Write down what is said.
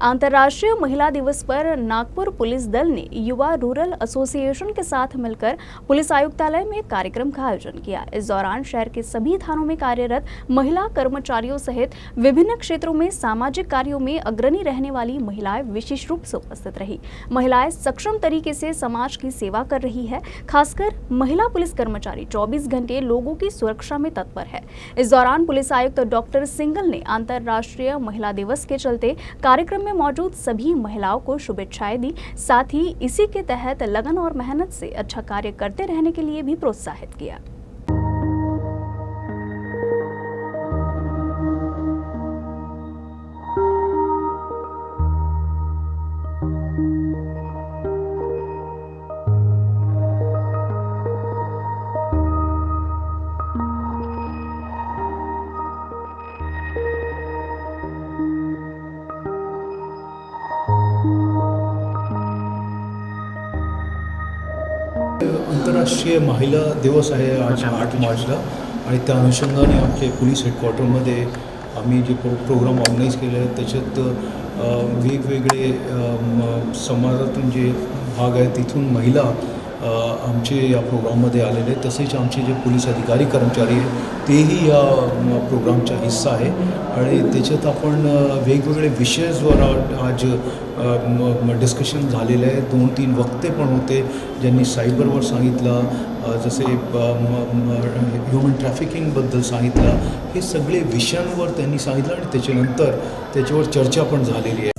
अंतर्राष्ट्रीय महिला दिवस पर नागपुर पुलिस दल ने युवा रूरल एसोसिएशन के साथ मिलकर पुलिस आयुक्तालय में कार्यक्रम का आयोजन किया। इस दौरान शहर के सभी थानों में कार्यरत महिला कर्मचारियों सहित विभिन्न क्षेत्रों में सामाजिक कार्यों में अग्रणी रहने वाली महिलाएं विशेष रूप से उपस्थित रही। महिलाएं सक्षम तरीके से समाज की सेवा कर रही है। खासकर महिला पुलिस कर्मचारी 24 घंटे लोगों की सुरक्षा में तत्पर है। इस दौरान पुलिस आयुक्त डॉक्टर सिंगल ने अंतर्राष्ट्रीय महिला दिवस के चलते कार्यक्रम में मौजूद सभी महिलाओं को शुभेच्छाएं दी। साथ ही इसी के तहत लगन और मेहनत से अच्छा कार्य करते रहने के लिए भी प्रोत्साहित किया। आंतरराष्ट्रीय महिला दिवस आहे आज 8 मार्चला आणि त्या अनुषंगाने आमच्या पोलीस हेडक्वार्टरमध्ये आम्ही जे प्रोग्राम ऑर्गनाईज केले आहेत त्याच्यात वेगवेगळे समाजातून जे भाग आहेत तिथून महिला आमचे या प्रोग्राममध्ये आलेले आहेत। तसेच आमचे जे पोलीस अधिकारी कर्मचारी आहेत तेही या प्रोग्रामचा हिस्सा आहे आणि त्याच्यात आपण वेगवेगळे विषयावर आज डिस्कशन झालेले आहे। 2-3 वक्ते पण होते ज्यांनी सायबरवर सांगितलं, जसे ह्युमन ट्रॅफिकिंगबद्दल सांगितलं। हे सगळे विषयांवर त्यांनी सांगितलं आणि त्याच्यानंतर त्याच्यावर चर्चा पण झालेली आहे।